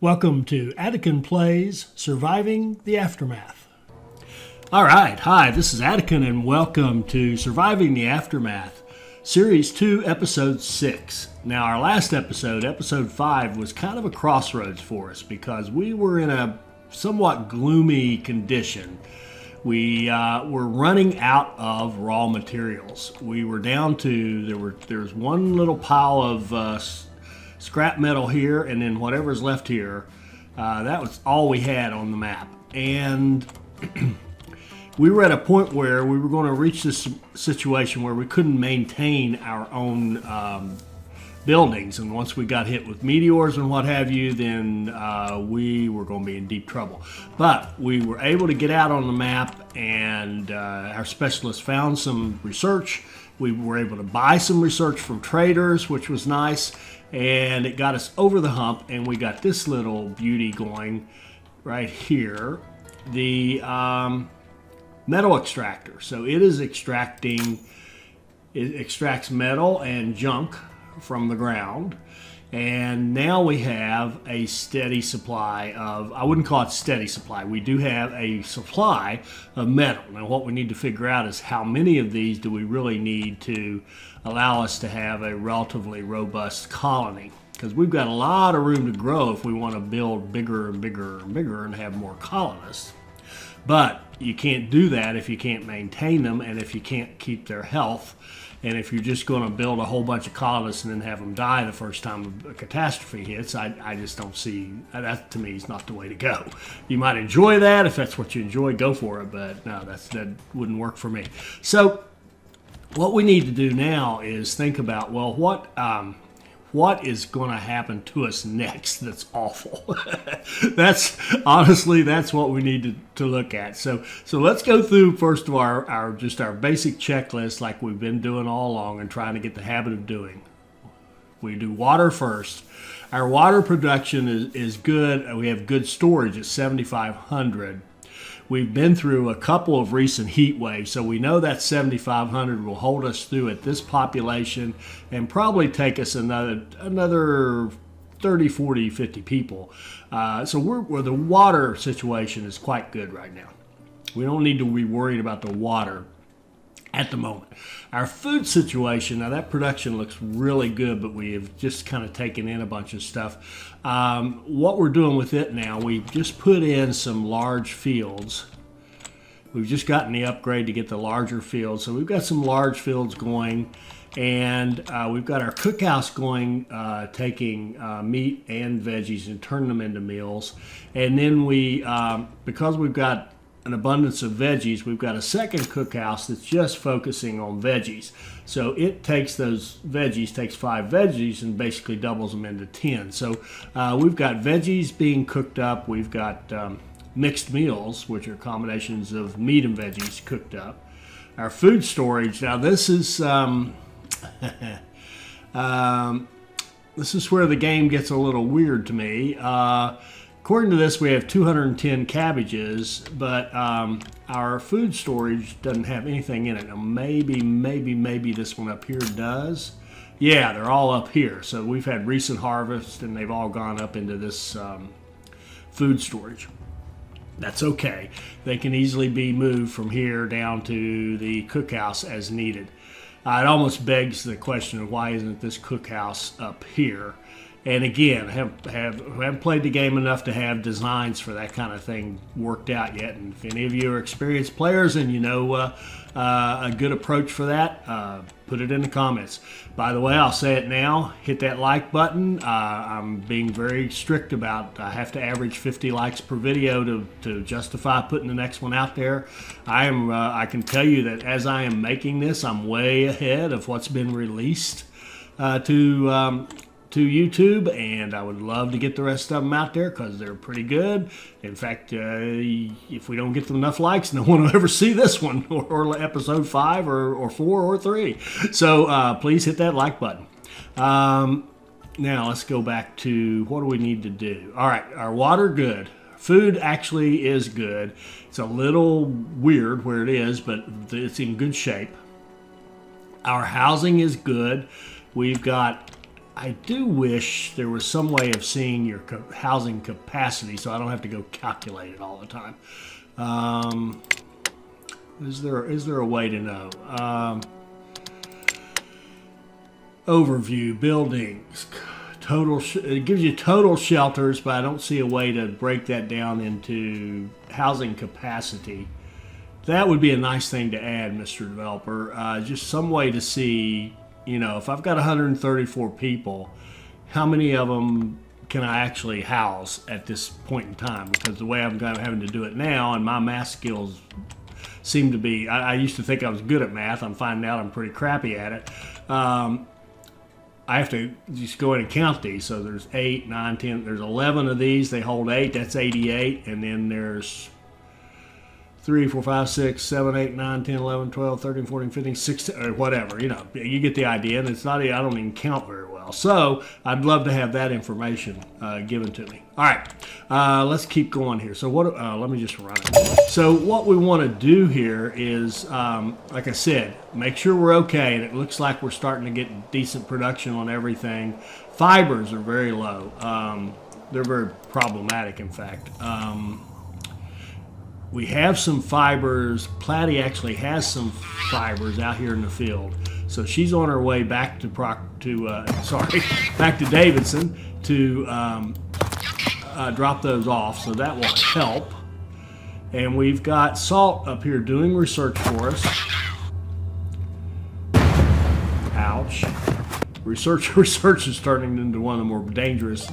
Welcome to Attican Plays Surviving the Aftermath. All right, hi, this is Attican and welcome to Surviving the Aftermath, Series 2, Episode 6. Now, our last episode, Episode 5, was kind of a crossroads for us because we were in a somewhat gloomy condition. We were running out of raw materials. We were down to, there's one little pile of scrap metal here, and then whatever's left here, that was all we had on the map. And we were at a point where we were going to reach this situation where we couldn't maintain our own buildings, and once we got hit with meteors and what have you, then we were going to be in deep trouble. But we were able to get out on the map, and our specialists found some research. We were able to buy some research from traders, which was nice, and it got us over the hump, and we got this little beauty going right here, the metal extractor. So it is extracting, it extracts metal and junk from the ground, and now we have a steady supply of, I wouldn't call it steady supply, we do have a supply of metal. Now what we need to figure out is how many of these do we really need to allow us to have a relatively robust colony, because we've got a lot of room to grow if we want to build bigger and bigger and bigger and have more colonists. But you can't do that if you can't maintain them and if you can't keep their health. And if you're just going to build a whole bunch of colonists and then have them die the first time a catastrophe hits, I just don't see, that to me is not the way to go. You might enjoy that. If that's what you enjoy, go for it. But no, that wouldn't work for me. So what we need to do now is think about, well, what is going to happen to us next that's awful? That's what we need to look at. So let's go through first of our basic checklist like we've been doing all along and trying to get the habit of doing. We do water first. Our water production is good. We have good storage at 7,500. We've been through a couple of recent heat waves, so we know that 7,500 will hold us through at this population and probably take us another 30, 40, 50 people. So the water situation is quite good right now. We don't need to be worried about the water at the moment. Our food situation, now that production looks really good, but we have just kind of taken in a bunch of stuff. What we're doing with it now, we've just put in some large fields. We've just gotten the upgrade to get the larger fields. So we've got some large fields going, and we've got our cookhouse going, taking meat and veggies and turning them into meals. And then we, because we've got an abundance of veggies, we've got a second cookhouse that's just focusing on veggies. So it takes those veggies, takes 5 veggies and basically doubles them into 10. So we've got veggies being cooked up. We've got mixed meals, which are combinations of meat and veggies cooked up. Our food storage, now this is this is where the game gets a little weird to me. According to this, we have 210 cabbages, but our food storage doesn't have anything in it. Now, maybe this one up here does. Yeah, they're all up here. So we've had recent harvests, and they've all gone up into this food storage. That's okay. They can easily be moved from here down to the cookhouse as needed. It almost begs the question of why isn't this cookhouse up here? And again, haven't played the game enough to have designs for that kind of thing worked out yet. And if any of you are experienced players and you know a good approach for that, put it in the comments. By the way, I'll say it now, hit that like button. I'm being very strict about, I have to average 50 likes per video to justify putting the next one out there. I can tell you that as I am making this, I'm way ahead of what's been released to YouTube, and I would love to get the rest of them out there because they're pretty good. In fact, if we don't get enough likes, no one will ever see this one or episode 5 or 4 or 3. So please hit that like button. Now let's go back to what do we need to do. All right, our water good. Food actually is good. It's a little weird where it is, but it's in good shape. Our housing is good. We've got I do wish there was some way of seeing your housing capacity so I don't have to go calculate it all the time. Is there a way to know? Overview, buildings, it gives you total shelters, but I don't see a way to break that down into housing capacity. That would be a nice thing to add, Mr. Developer. Just some way to see, if I've got 134 people, how many of them can I actually house at this point in time? Because the way I'm having to do it now, and my math skills seem to be, I used to think I was good at math. I'm finding out I'm pretty crappy at it. I have to just go in and count these. So there's 8, 9, 10, there's 11 of these. They hold 8, that's 88. And then there's 3, 4, 5, 6, 7, 8, 9, 10, 11, 12, 13, 14, 15, 16, or whatever. You get the idea. And it's not, I don't even count very well. So I'd love to have that information given to me. All right, let's keep going here. So let me just run it. So what we want to do here is, like I said, make sure we're okay. And it looks like we're starting to get decent production on everything. Fibers are very low. They're very problematic, in fact. We have some fibers. Platty actually has some fibers out here in the field. So she's on her way back to back to Davidson to drop those off. So that will help. And we've got Salt up here doing research for us. Ouch. Research is turning into one of the more dangerous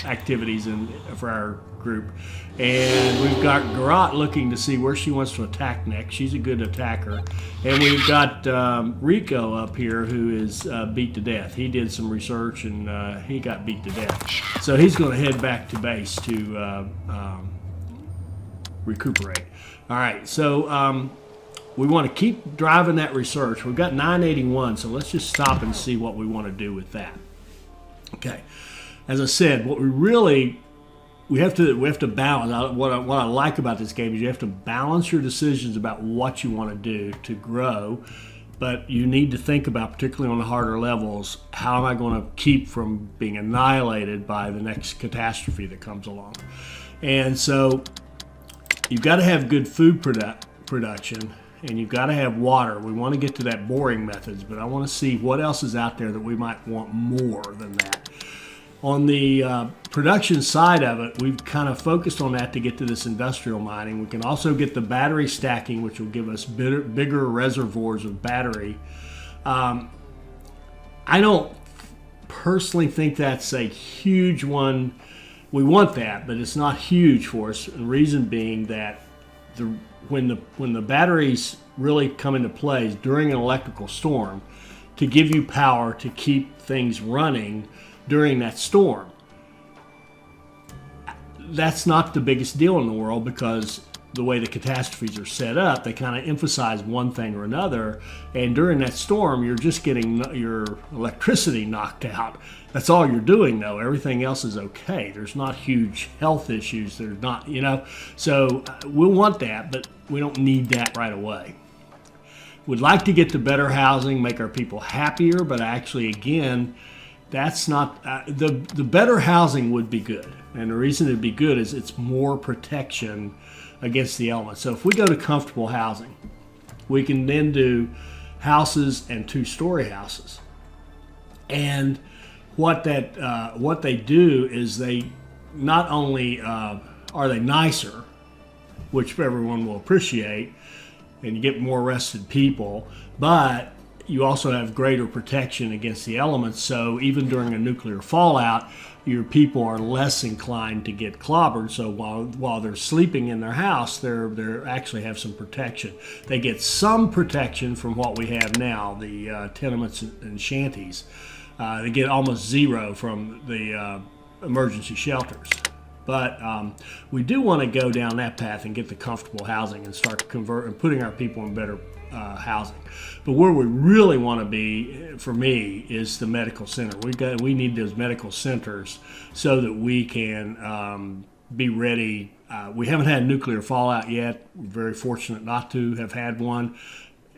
activities for our group. And we've got Garat looking to see where she wants to attack next. She's a good attacker. And we've got Rico up here who is beat to death. He did some research and he got beat to death. So he's going to head back to base to recuperate. All right, so we want to keep driving that research. We've got 981, so let's just stop and see what we want to do with that. Okay, as I said, what we have to balance. What I like about this game is you have to balance your decisions about what you want to do to grow, but you need to think about, particularly on the harder levels, how am I going to keep from being annihilated by the next catastrophe that comes along. And so you've got to have good food production, and you've got to have water. We want to get to that boring methods, but I want to see what else is out there that we might want more than that. On the production side of it, we've kind of focused on that to get to this industrial mining. We can also get the battery stacking, which will give us bigger reservoirs of battery. I don't personally think that's a huge one. We want that, but it's not huge for us. The reason being that when the batteries really come into play during an electrical storm, to give you power to keep things running during that storm. That's not the biggest deal in the world, because the way the catastrophes are set up, they kind of emphasize one thing or another, and during that storm you're just getting your electricity knocked out. That's all you're doing, though. Everything else is okay. There's not huge health issues. There's not, so we'll want that, but we don't need that right away. We'd like to get to better housing, make our people happier, but actually, again, that's not the better housing would be good, and the reason it'd be good is it's more protection against the elements. So if we go to comfortable housing, we can then do houses and 2-story houses. And what they do is they not only are they nicer, which everyone will appreciate, and you get more rested people, but you also have greater protection against the elements. So even during a nuclear fallout, your people are less inclined to get clobbered. So while they're sleeping in their house, they actually have some protection. They get some protection from what we have now, the tenements and shanties. They get almost zero from the emergency shelters. But we do want to go down that path and get the comfortable housing and start putting our people in better housing. But where we really want to be, for me, is the medical center. We need those medical centers so that we can be ready. We haven't had nuclear fallout yet. We're very fortunate not to have had one.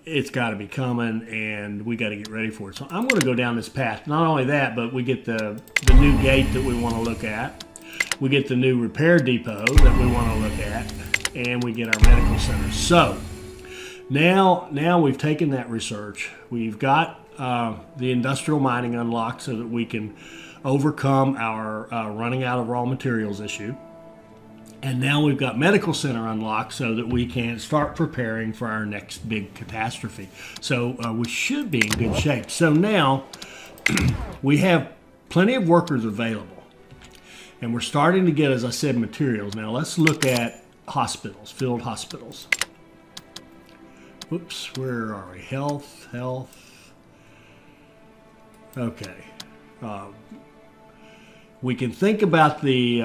it's got to be coming, and we got to get ready for it. So I'm going to go down this path. Not only that, but we get the new gate that we want to look at. We get the new repair depot that we want to look at, and we get our medical center. So now we've taken that research. We've got the industrial mining unlocked so that we can overcome our running out of raw materials issue. And now we've got medical center unlocked so that we can start preparing for our next big catastrophe. So we should be in good shape. So now we have plenty of workers available. And we're starting to get, as I said, materials. Now let's look at hospitals, field hospitals. Whoops, where are we? Health. Okay. We can think about the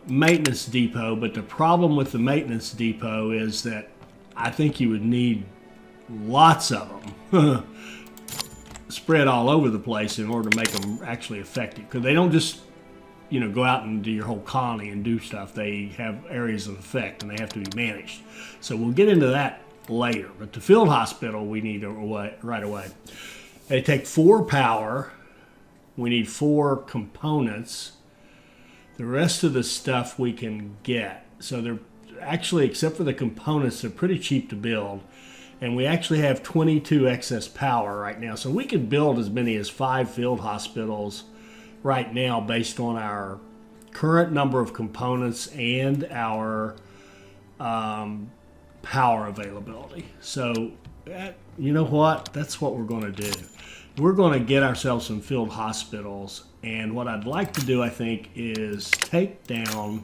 maintenance depot, but the problem with the maintenance depot is that I think you would need lots of them spread all over the place in order to make them actually effective. Because they don't just, go out and do your whole colony and do stuff. They have areas of effect, and they have to be managed. So we'll get into that later. But the field hospital we need right away. They take 4 power. We need 4 components. The rest of the stuff we can get. So they're actually, except for the components, they're pretty cheap to build. And we actually have 22 excess power right now. So we could build as many as 5 field hospitals right now based on our current number of components and our power availability. So you know what? That's what we're going to do. We're going to get ourselves some field hospitals, and what I'd like to do, I think, is take down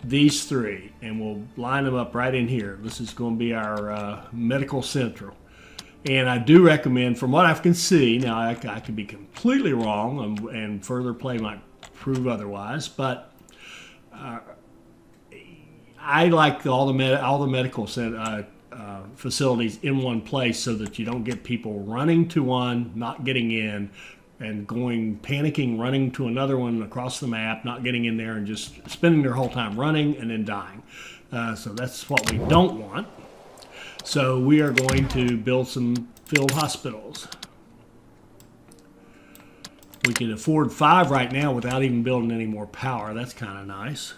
these 3, and we'll line them up right in here. This is going to be our medical central. And I do recommend, from what I can see, now I could be completely wrong, and further play might prove otherwise, but I like all the medical facilities in one place so that you don't get people running to one, not getting in, and panicking, running to another one across the map, not getting in there, and just spending their whole time running and then dying. So that's what we don't want. So we are going to build some field hospitals. We can afford 5 right now without even building any more power. That's kind of nice.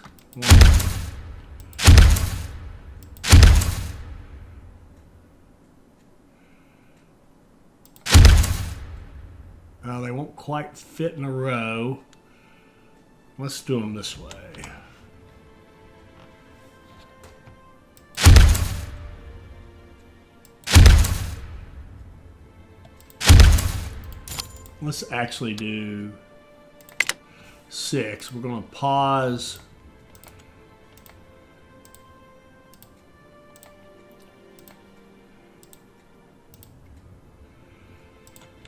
They won't quite fit in a row. Let's do them this way. Let's actually do 6. We're going to pause.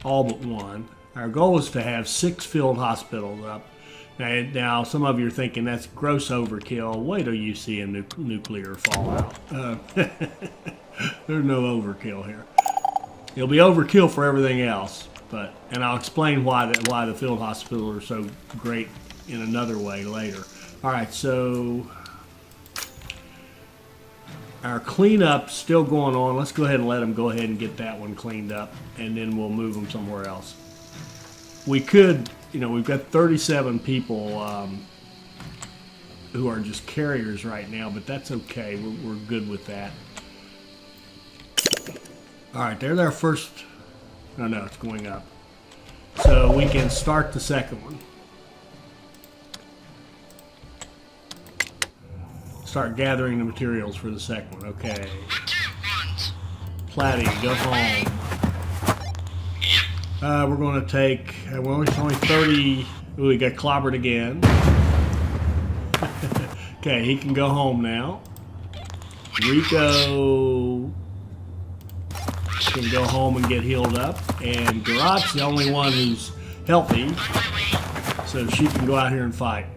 All but 1. Our goal is to have 6 field hospitals up. Now, some of you are thinking that's gross overkill. Wait till you see a nuclear fallout. There's no overkill here. It'll be overkill for everything else, and I'll explain why the field hospitals are so great in another way later. All right, so our cleanup's still going on. Let's go ahead and let them go ahead and get that one cleaned up, and then we'll move them somewhere else. We could, we've got 37 people who are just carriers right now, but that's okay. We're good with that. All right, they're our first. No, it's going up. So we can start the second one. Start gathering the materials for the second one. Okay. Platty, go home. We're going to take, well, it's only 30. Ooh, we got clobbered again. Okay, he can go home now. Rico can go home and get healed up. And Garot's the only one who's healthy, so she can go out here and fight.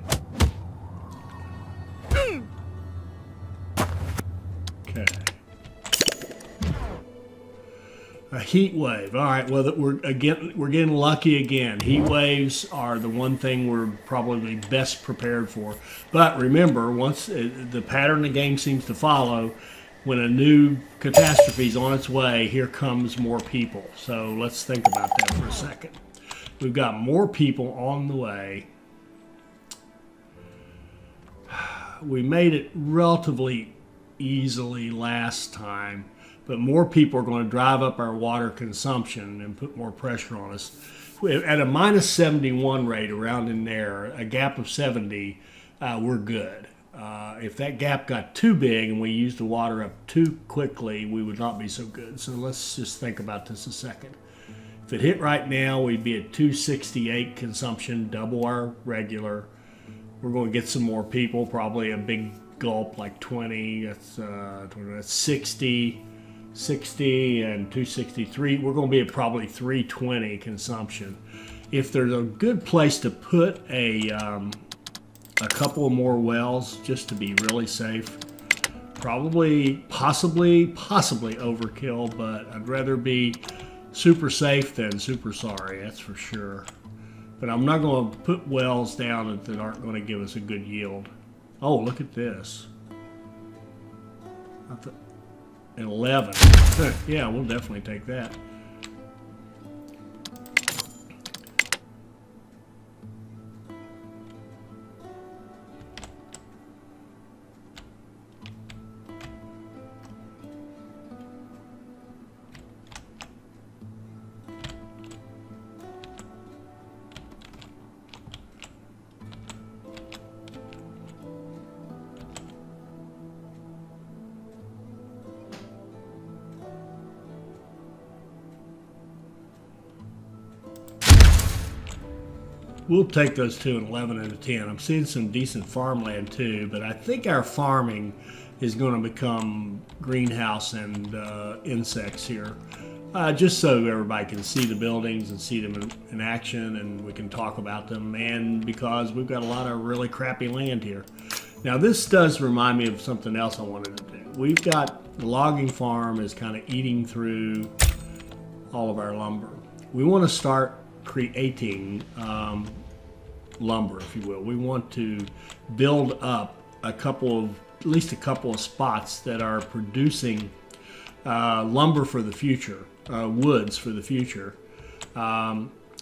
Okay. A heat wave. All right. Well, we're getting lucky again. Heat waves are the one thing we're probably best prepared for. But remember, once the pattern the game seems to follow when a new catastrophe is on its way, here comes more people. So let's think about that for a second. We've got more people on the way. We made it relatively easily last time, but more people are going to drive up our water consumption and put more pressure on us. At a minus 71 rate around in there, a gap of 70, we're good. If that gap got too big and we used the water up too quickly, we would not be so good. So let's just think about this a second. If it hit right now, we'd be at 268 consumption, double our regular. We're going to get some more people, probably a big gulp like 20, that's 60, 60 and 263. We're going to be at probably 320 consumption. If there's a good place to put a couple of more wells just to be really safe, probably, possibly overkill, but I'd rather be super safe than super sorry, that's for sure. But I'm not going to put wells down that aren't going to give us a good yield. Oh, look at this. An 11. Yeah, we'll definitely take that. We'll take those two, an 11 and a 10. I'm seeing some decent farmland too, but I think our farming is going to become greenhouse and insects here. Just so everybody can see the buildings and see them in action, and we can talk about them, and because we've got a lot of really crappy land here. Now this does remind me of something else I wanted to do. We've got the logging farm is kind of eating through all of our lumber. We want to start creating lumber, if you will. We want to build up at least a couple of spots that are producing lumber for the future, woods for the future,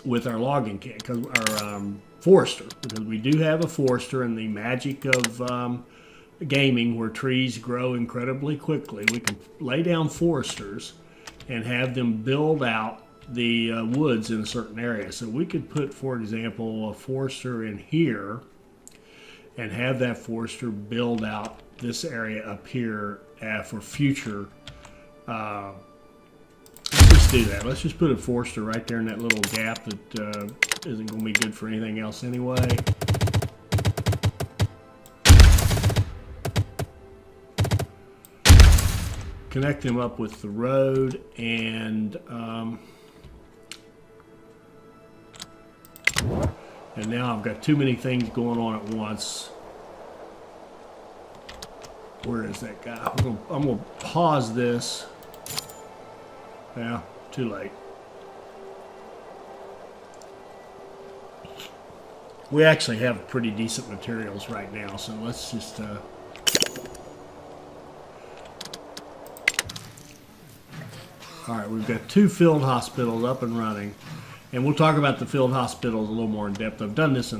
with our logging kit, our forester, because we do have a forester, and the magic of gaming where trees grow incredibly quickly. We can lay down foresters and have them build out the woods in a certain area. So we could put, for example, a forester in here and have that forester build out this area up here for future. Let's just do that. Let's just put a forester right there in that little gap that isn't going to be good for anything else anyway. Connect them up with the road, and now I've got too many things going on at once. Where is that guy? I'm gonna pause this. Yeah, too late. We actually have pretty decent materials right now, so let's just all right, we've got 2 field hospitals up and running. And we'll talk about the field hospitals a little more in depth. I've done this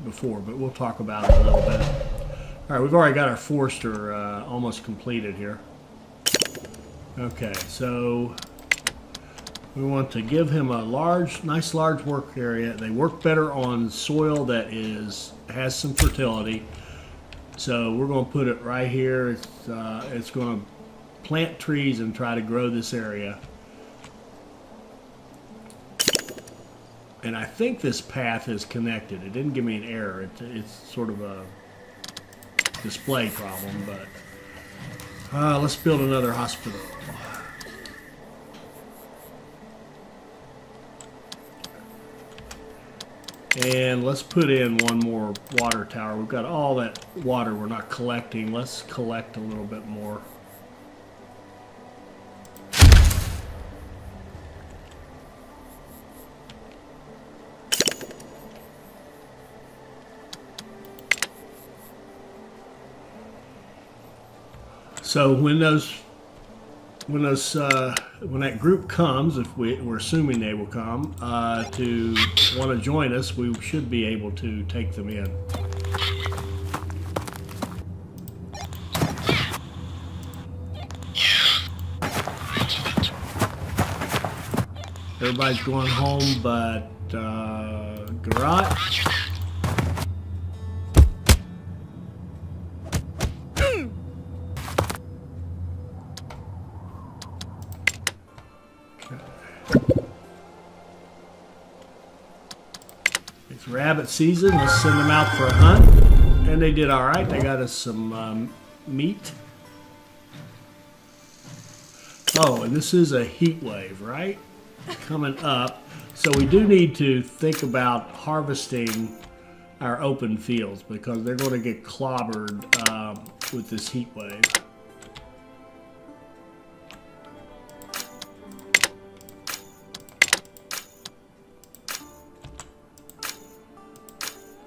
before, but we'll talk about it a little bit. All right, we've already got our forester almost completed here. Okay, so we want to give him a nice large work area. They work better on soil that has some fertility. So we're going to put it right here. It's going to plant trees and try to grow this area. And I think this path is connected. It didn't give me an error. It's sort of a display problem, but let's build another hospital. And let's put in one more water tower. We've got all that water we're not collecting. Let's collect a little bit more. So when that group comes, if we're assuming they will come to want to join us, we should be able to take them in. Everybody's going home, but Garrett. It's rabbit season. Let's send them out for a hunt. And they did all right. They got us some meat. Oh, and this is a heat wave, right? Coming up. So we do need to think about harvesting our open fields because they're going to get clobbered with this heat wave.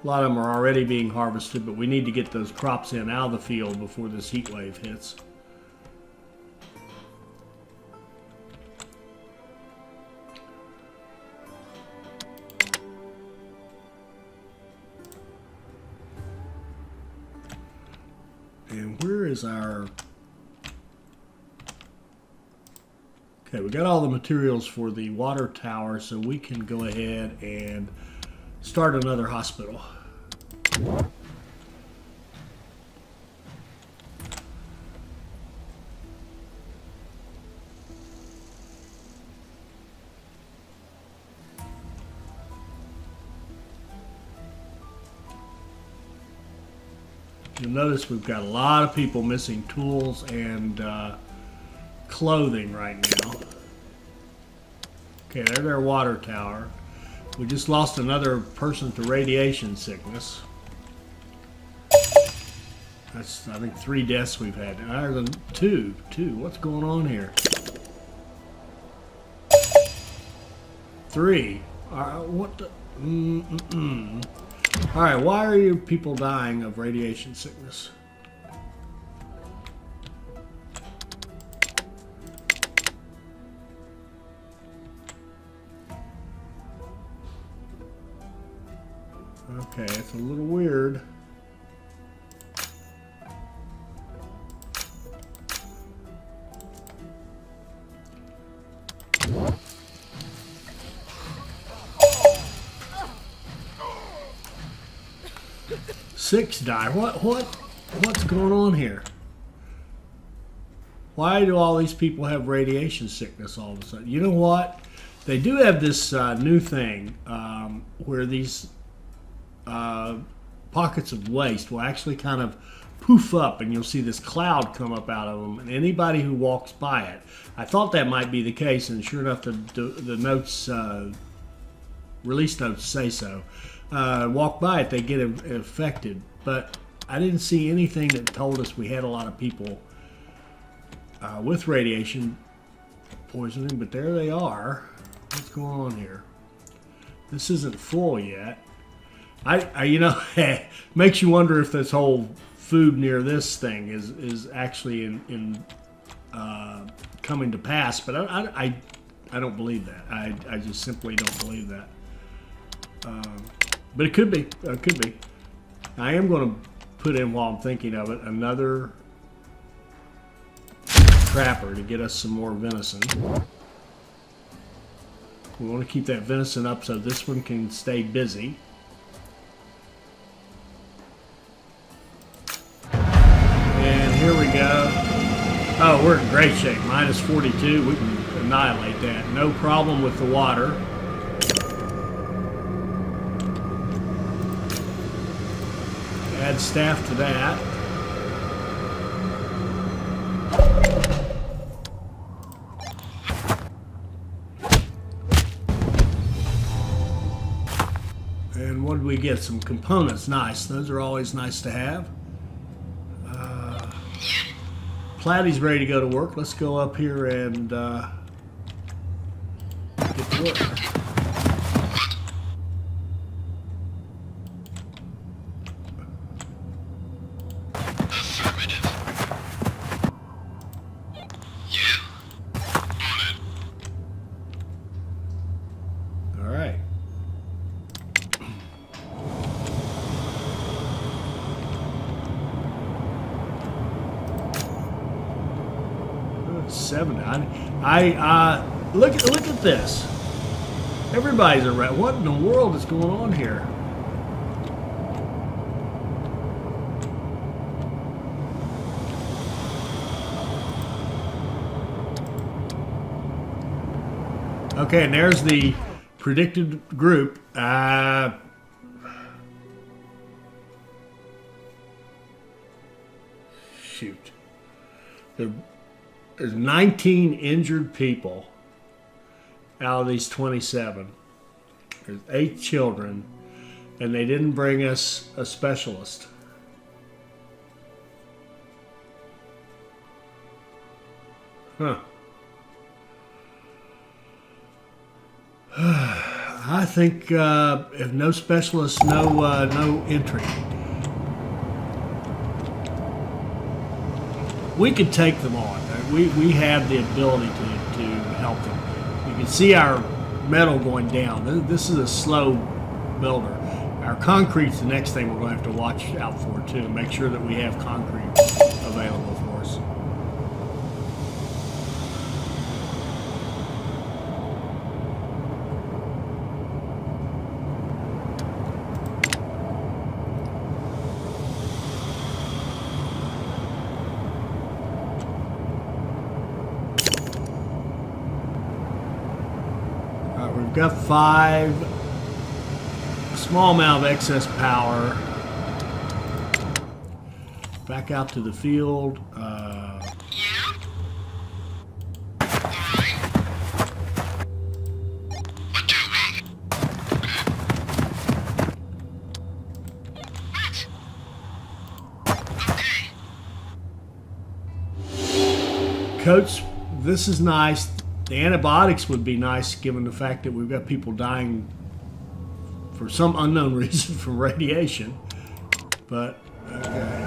A lot of them are already being harvested, but we need to get those crops in out of the field before this heat wave hits. And where is our... Okay, we got all the materials for the water tower, so we can go ahead and start another hospital. You'll notice we've got a lot of people missing tools and clothing right now. Okay, there's their water tower. We just lost another person to radiation sickness. That's, I think, 3 deaths we've had. Two. What's going on here? 3. What the? All right, why are you people dying of radiation sickness? Okay, it's a little weird. Six die. What's going on here? Why do all these people have radiation sickness all of a sudden? You know what? They do have this new thing where these pockets of waste will actually kind of poof up and you'll see this cloud come up out of them, and anybody who walks by it, I thought that might be the case, and sure enough the notes, release notes say so. Walk by it, they get affected, but I didn't see anything that told us we had a lot of people with radiation poisoning, but there they are. What's going on here? This isn't full yet. I you know, makes you wonder if this whole food near this thing is actually in coming to pass, but I don't believe that. I just simply don't believe that. But it could be. It could be. I am going to put in, while I'm thinking of it, another trapper to get us some more venison. We want to keep that venison up so this one can stay busy. And here we go. Oh, we're in great shape. Minus 42. We can annihilate that. No problem with the water. Add staff to that. And what did we get? Some components. Nice. Those are always nice to have. Platy's ready to go to work. Let's go up here and get to work. 27. Look at this. Everybody's a rat. What in the world is going on here? Okay, and there's the predicted group. Shoot. There's 19 injured people out of these 27. There's 8 children, and they didn't bring us a specialist. Huh. I think if no specialists, no entry. We could take them on. We have the ability to help them. You can see our metal going down. This is a slow builder. Our concrete's the next thing we're going to have to watch out for too. Make sure that we have concrete available for us. We've got 5, a small amount of excess power. Back out to the field. Coach, this is nice. The antibiotics would be nice given the fact that we've got people dying for some unknown reason from radiation. But, okay.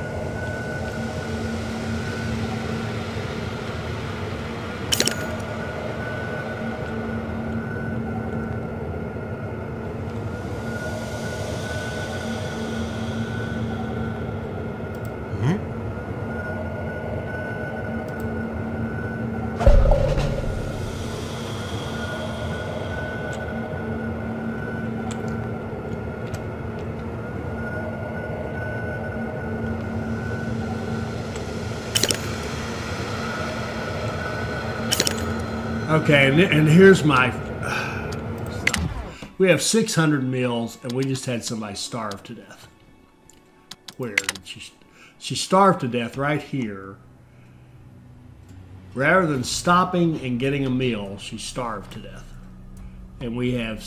Okay, and here's my... we have 600 meals, and we just had somebody starve to death. Where did she starved to death right here. Rather than stopping and getting a meal, she starved to death. And we have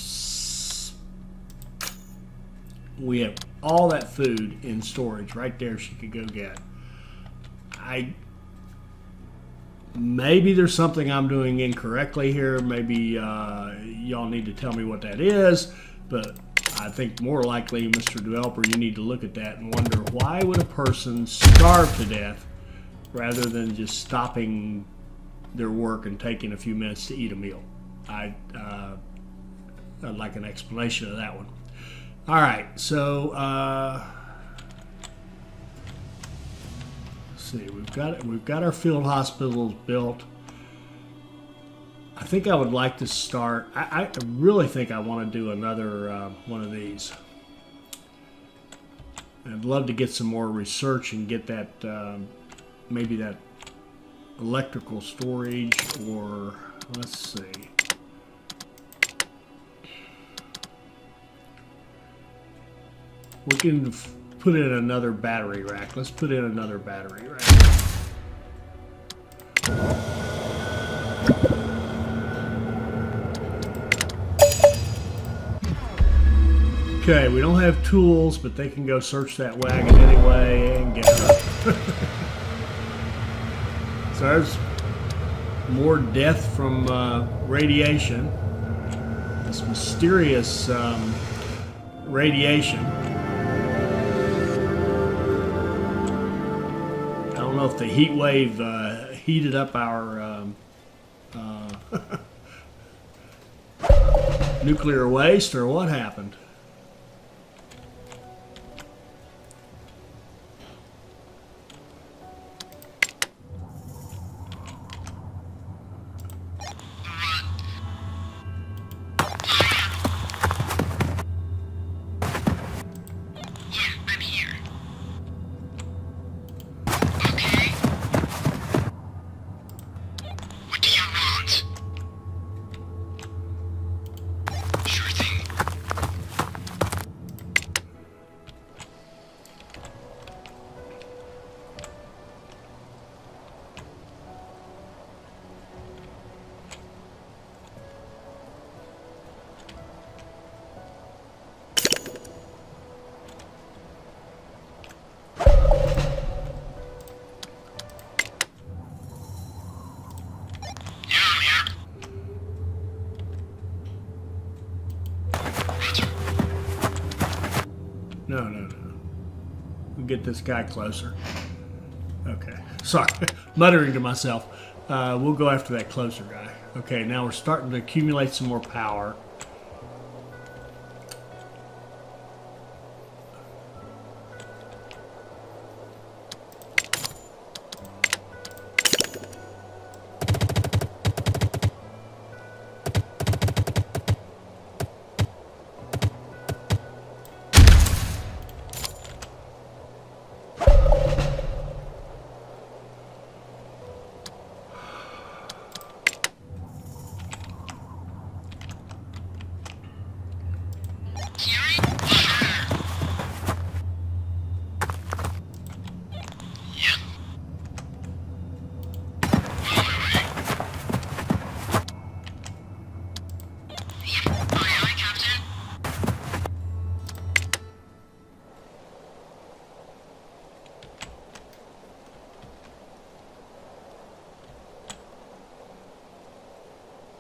all that food in storage right there she could go get. Maybe there's something I'm doing incorrectly here. Maybe y'all need to tell me what that is. But I think more likely, Mr. Developer, you need to look at that and wonder, why would a person starve to death rather than just stopping their work and taking a few minutes to eat a meal? I'd like an explanation of that one. All right, so... see, we've got our field hospitals built. I think I would like to start. I really think I want to do another one of these. I'd love to get some more research and get that maybe that electrical storage, or let's see. We can put in another battery rack. Let's put in another battery rack. Okay, we don't have tools, but they can go search that wagon anyway and get her. So there's more death from radiation. This mysterious radiation. I don't know if the heat wave heated up our nuclear waste or what happened. We'll get this guy closer. Okay, sorry, muttering to myself. We'll go after that closer guy. Okay, now we're starting to accumulate some more power.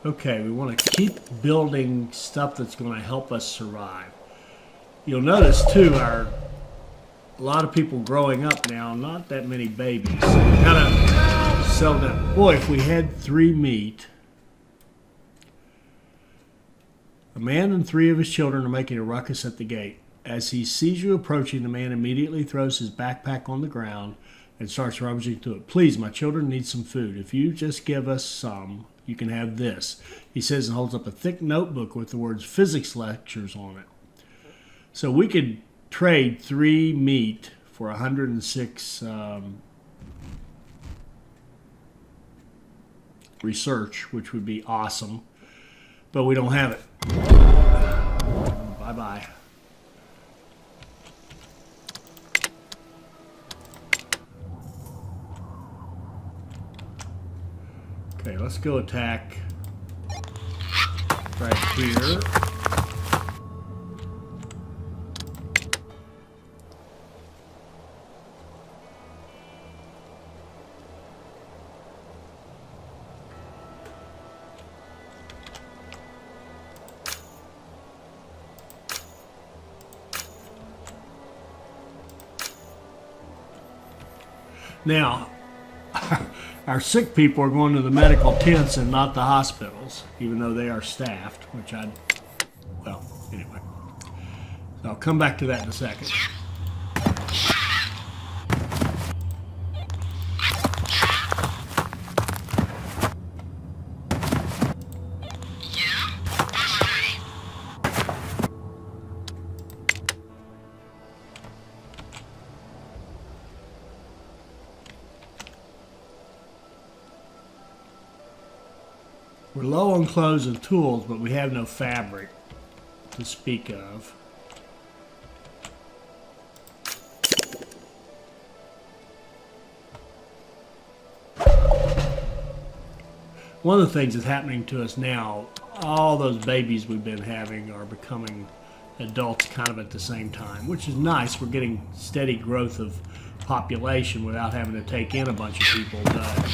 Okay, we want to keep building stuff that's going to help us survive. You'll notice too, a lot of people growing up now, not that many babies. Gotta sell them. Boy, if we had 3 meat. A man and 3 of his children are making a ruckus at the gate. As he sees you approaching, the man immediately throws his backpack on the ground and starts rummaging through it. Please, my children need some food. If you just give us some, you can have this, he says, and holds up a thick notebook with the words physics lectures on it. So we could trade 3 meat for 106 research, which would be awesome, but we don't have it. Bye-bye. Okay, let's go attack right here. Now, our sick people are going to the medical tents and not the hospitals, even though they are staffed, which well, anyway. So I'll come back to that in a second. We're low on clothes and tools, but we have no fabric to speak of. One of the things that's happening to us now, all those babies we've been having are becoming adults kind of at the same time, which is nice. We're getting steady growth of population without having to take in a bunch of people, but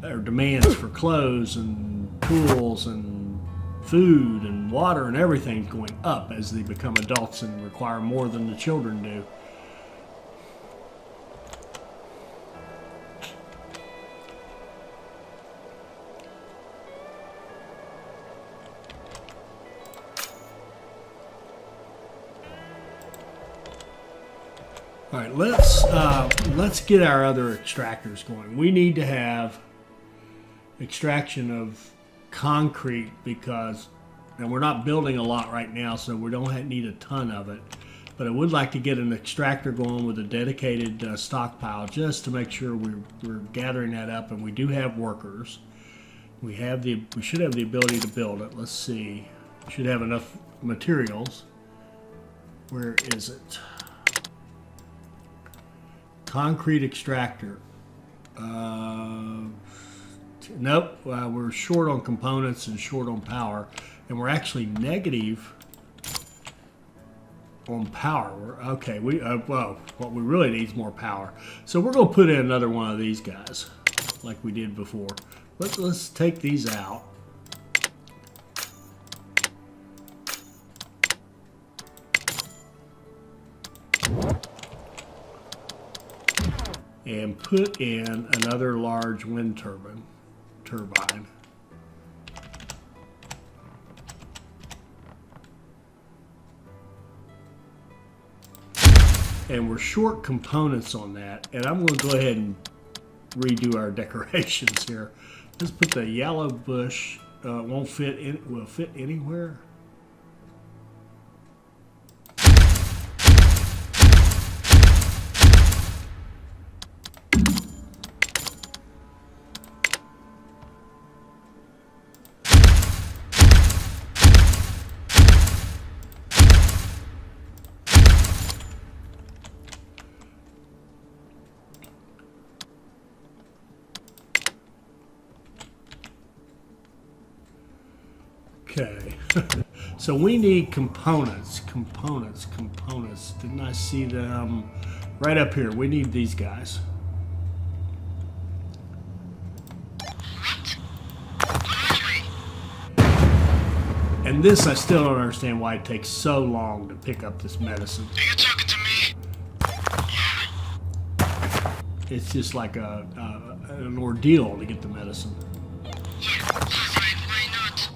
our demands for clothes and tools and food and water and everything's going up as they become adults and require more than the children do. All right, let's get our other extractors going. We need to have extraction of concrete because, and we're not building a lot right now, so we don't need a ton of it. But I would like to get an extractor going with a dedicated stockpile just to make sure we're gathering that up, and we do have workers. We should have the ability to build it. Let's see. We should have enough materials. Where is it? Concrete extractor. Nope, we're short on components and short on power, and we're actually negative on power. Okay, well, what we really need is more power. So we're going to put in another one of these guys, like we did before. Let's take these out. and put in another large wind turbine. And we're short components on that, and I'm going to go ahead and redo our decorations here. Let's put the yellow bush. Won't fit in. Will fit anywhere. Okay, so we need components. Didn't I see them right up here? We need these guys. And this, I still don't understand why it takes so long to pick up this medicine. Are you talking to me? It's just like an ordeal to get the medicine. Yeah, alright, why not?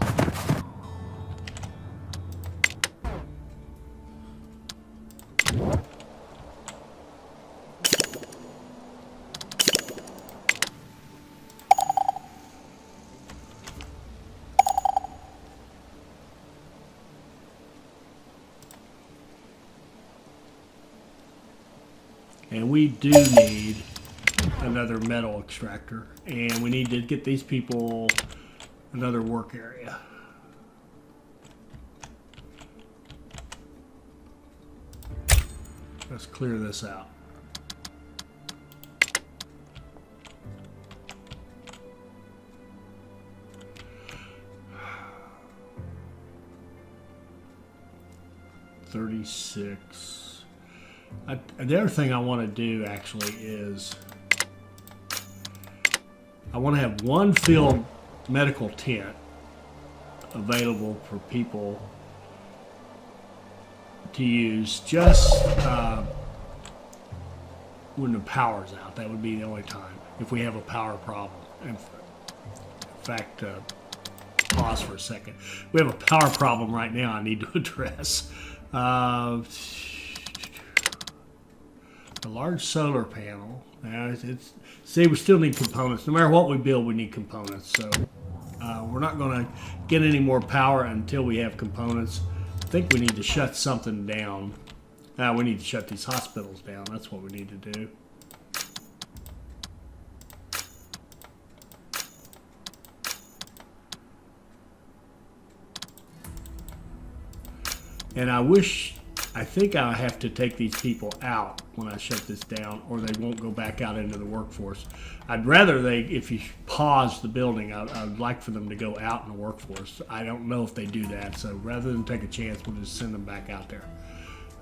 And we do need another metal extractor, and we need to get these people another work area. Let's clear this out. The other thing I want to do actually is I want to have one field medical tent available for people to use just when the power's out. That would be the only time if we have a power problem. In fact, pause for a second. We have a power problem right now I need to address. A large solar panel. See, we still need components. No matter what we build, we need components. So we're not going to get any more power until we have components. I think we need to shut something down. We need to shut these hospitals down. That's what we need to do. And I think I have to take these people out when I shut this down, or they won't go back out into the workforce. I'd rather if you pause the building, I'd like for them to go out in the workforce. I don't know if they do that, so rather than take a chance, we'll just send them back out there.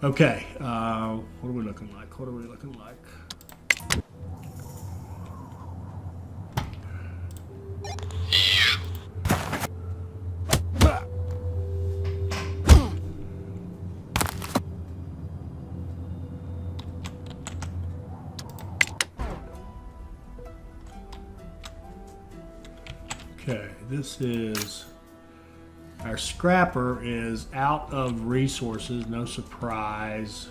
Okay, what are we looking like? Okay, this is, our scrapper is out of resources, no surprise.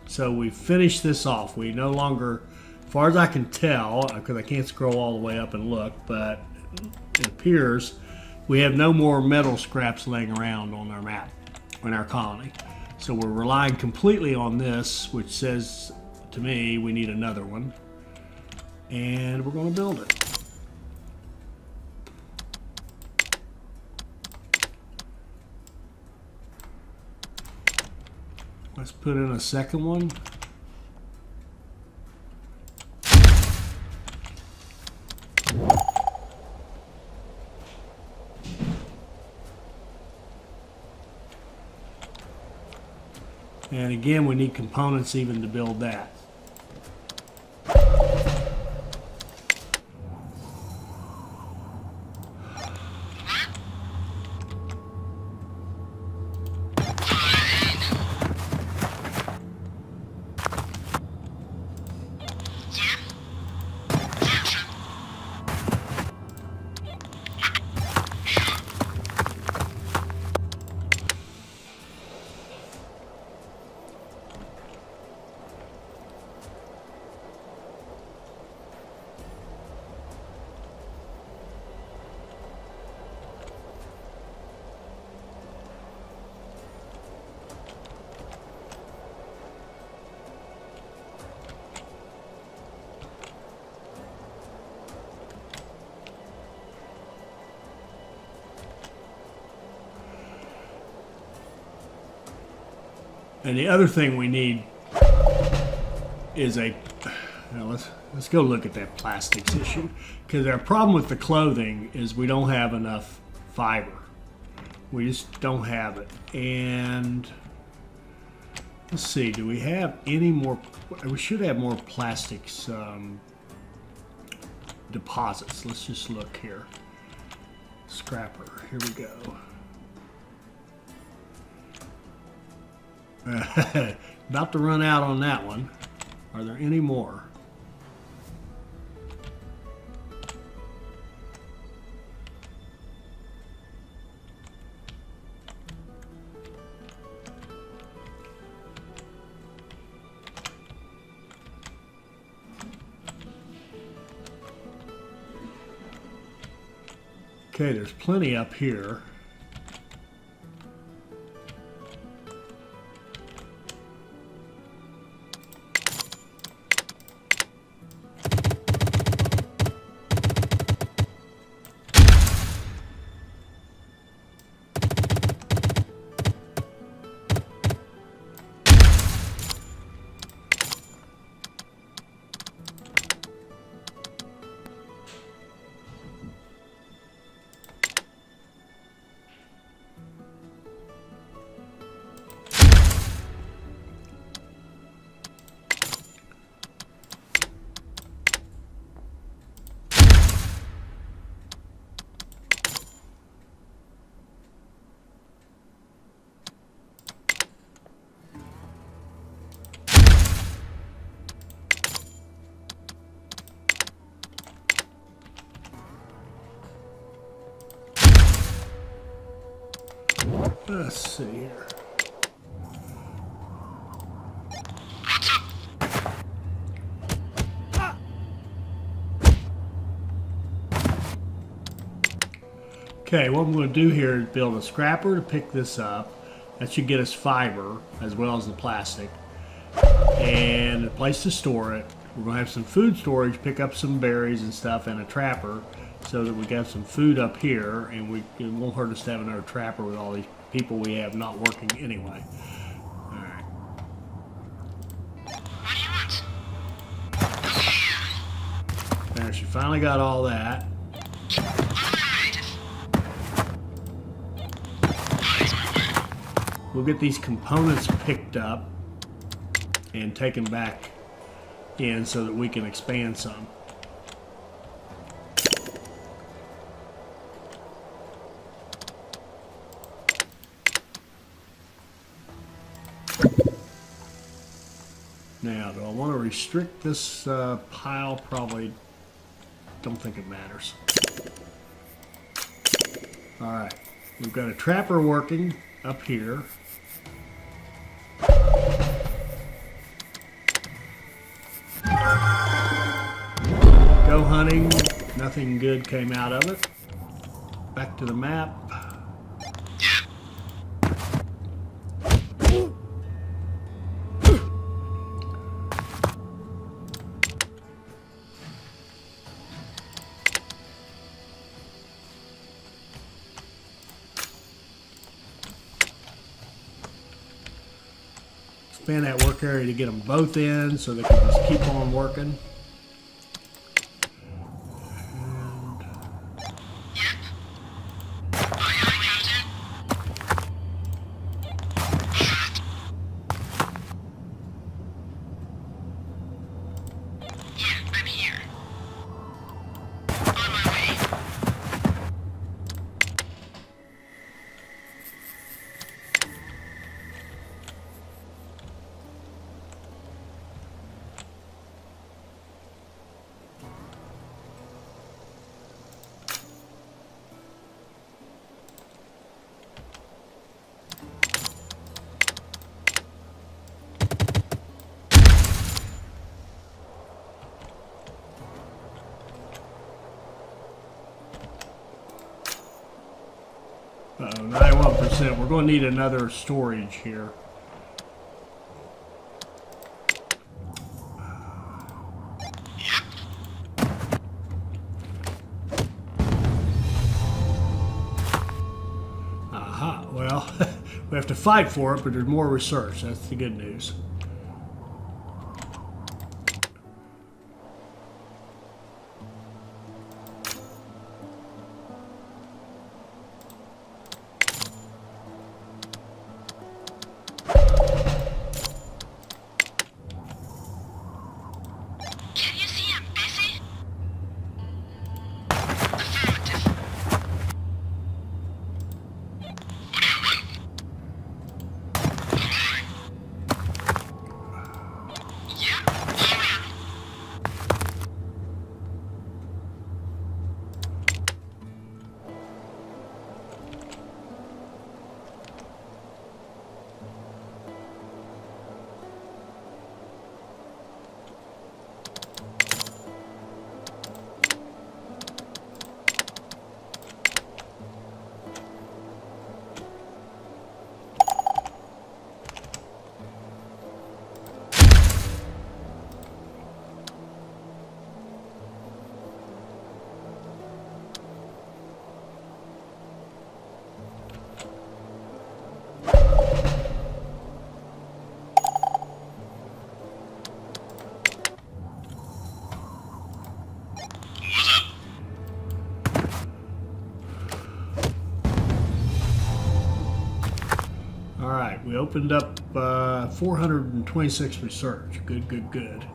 So we finished this off. We no longer, as far as I can tell, because I can't scroll all the way up and look, but it appears we have no more metal scraps laying around on our map, in our colony. So we're relying completely on this, which says to me we need another one. And we're going to build it. Let's put in a second one. And again, we need components even to build that. And the other thing we need is a. Now let's go look at that plastics issue, because our problem with the clothing is we don't have enough fiber. We just don't have it. And let's see, do we have any more? We should have more plastics deposits. Let's just look here. Scrapper. Here we go. About to run out on that one. Are there any more? Okay, there's plenty up here. Let's see here. Okay, what I'm going to do here is build a scrapper to pick this up. That should get us fiber as well as the plastic. And a place to store it. We're going to have some food storage, pick up some berries and stuff, and a trapper so that we got some food up here, and it won't hurt us to have another trapper with all these people we have not working anyway. Alright. What do you want? Okay. There, she finally got all that. Alright. We'll get these components picked up and taken back in so that we can expand some. Now, do I want to restrict this pile? Probably don't think it matters. Alright, we've got a trapper working up here. Go hunting, nothing good came out of it. Back to the map. Expand that work area to get them both in so they can just keep on working. Uh-oh, 91%. We're going to need another storage here. Aha, well, We have to fight for it, but there's more research. That's the good news. Can you see I'm busy? Affirmative. What do you want? Yeah, here. What's up? All right, we opened up 426 research. Good, good, good.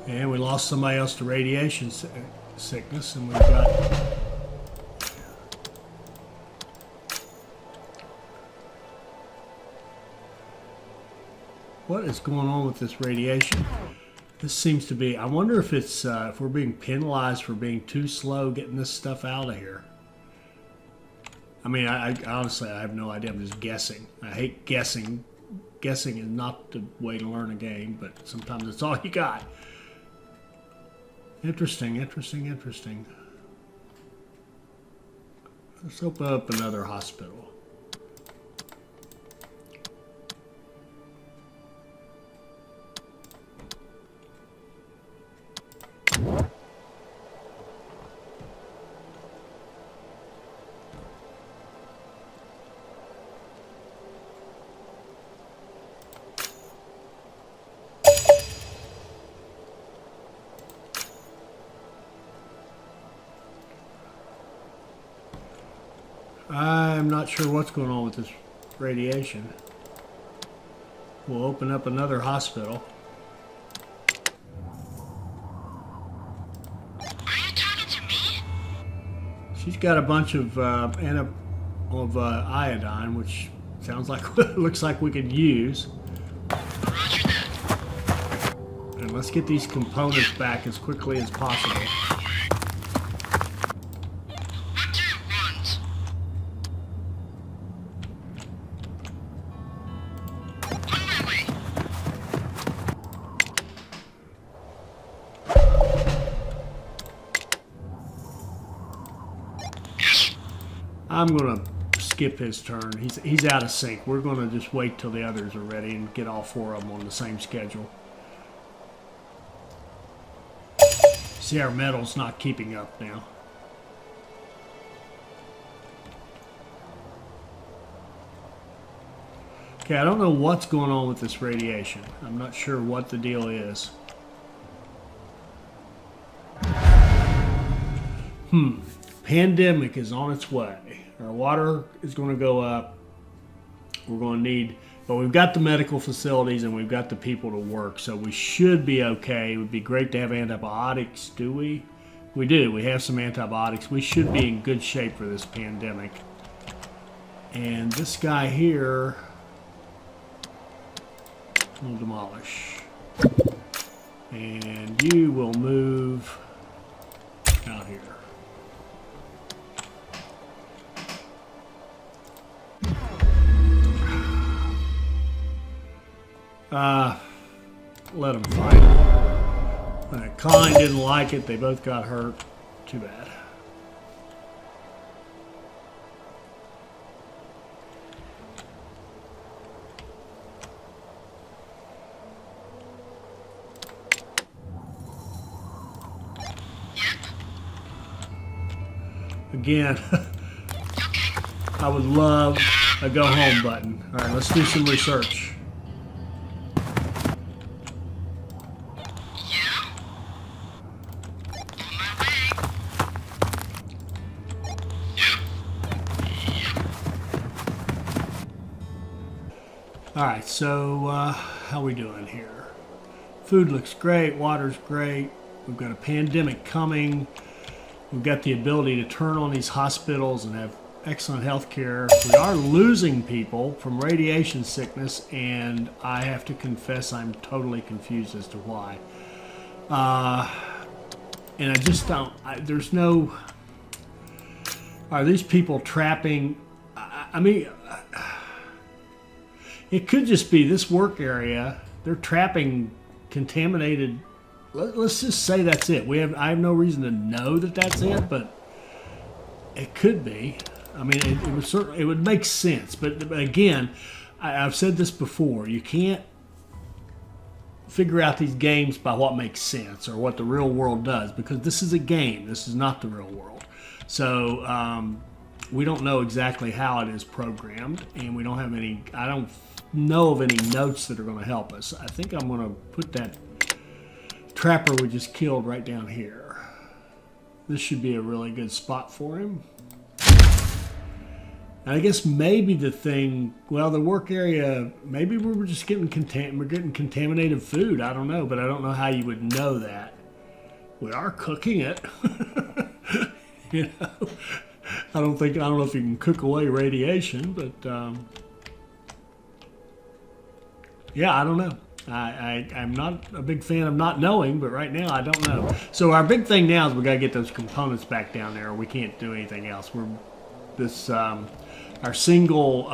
And we lost somebody else to radiation sickness, and we've got... What is going on with this radiation? This seems to be... I wonder if it's if we're being penalized for being too slow getting this stuff out of here. I mean, I honestly, I have no idea. I'm just guessing. I hate guessing. Guessing is not the way to learn a game, but sometimes it's all you got. Interesting, interesting, interesting. Let's open up another hospital. I'm not sure what's going on with this radiation. We'll open up another hospital. Are you talking to me? She's got a bunch of iodine, which sounds like looks like we could use. Roger that. And let's get these components back as quickly as possible. What do you want? On my way. Yes. I'm gonna skip his turn. He's out of sync. We're gonna just wait till the others are ready and get all four of them on the same schedule. See, our metal's not keeping up now. Okay, I don't know what's going on with this radiation. I'm not sure what the deal is. Pandemic is on its way. Our water is going to go up. We're going to need, but we've got the medical facilities and we've got the people to work, so we should be okay. It would be great to have antibiotics, do we? We do. We have some antibiotics. We should be in good shape for this pandemic. And this guy here, we'll demolish. And you will move out here. Let them fight. Colin didn't like it. They both got hurt. Too bad. Yep. Again, I would love a go home button. All right, let's do some research. Yeah? On my way. Yeah. All right, so how we doing here? Food looks great, water's great. We've got a pandemic coming. We've got the ability to turn on these hospitals and have excellent health care. We are losing people from radiation sickness, and I have to confess I'm totally confused as to why. And I just don't, there's no, are these people trapping, I mean, it could just be this work area, they're trapping contaminated. Let's just say that's it. I have no reason to know that that's it, but it could be. I mean, it would make sense. But again, I've said this before. You can't figure out these games by what makes sense or what the real world does, because this is a game. This is not the real world. So we don't know exactly how it is programmed, and we don't have any. I don't know of any notes that are going to help us. I think I'm going to put that trapper we just killed right down here. This should be a really good spot for him. And I guess maybe the thing, well, the work area, maybe we were just getting contaminated food. I don't know, but I don't know how you would know that. We are cooking it. You know, I don't know if you can cook away radiation, but yeah, I don't know. I'm not a big fan of not knowing, but right now I don't know. So our big thing now is we got to get those components back down there, or we can't do anything else. Our single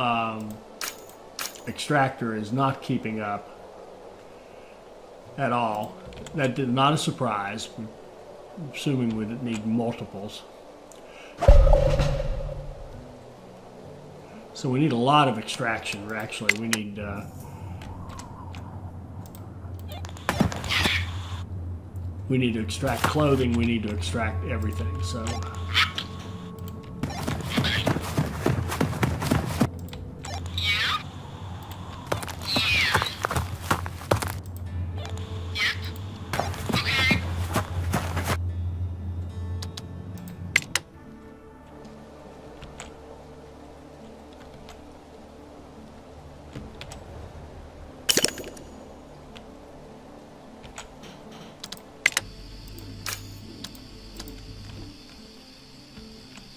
extractor is not keeping up at all. That is not a surprise. I'm assuming we need multiples. So we need a lot of extraction. We need. We need to extract clothing. We need to extract everything. So.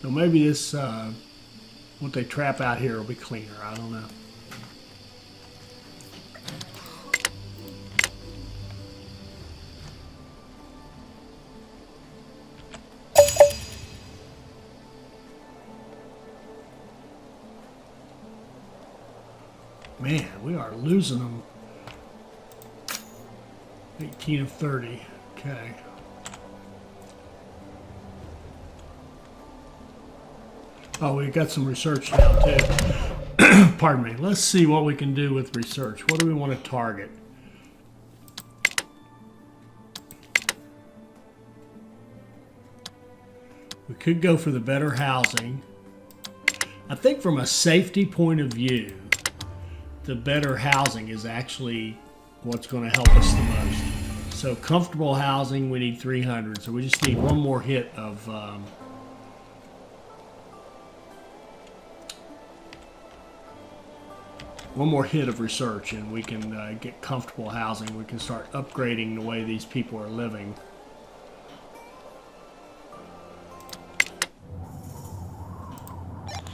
So maybe this, what they trap out here will be cleaner. I don't know. Man, we are losing them. 18 of 30. Okay. Oh, we've got some research now, too. Pardon me. Let's see what we can do with research. What do we want to target? We could go for the better housing. I think from a safety point of view, the better housing is actually what's going to help us the most. So comfortable housing, we need 300. So we just need one more hit of... one more hit of research, and we can get comfortable housing. We can start upgrading the way these people are living.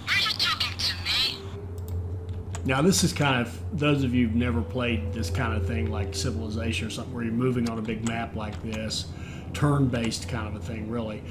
Are you talking to me? Now, this is kind of, those of you who've never played this kind of thing like Civilization or something where you're moving on a big map like this, turn-based kind of a thing, really.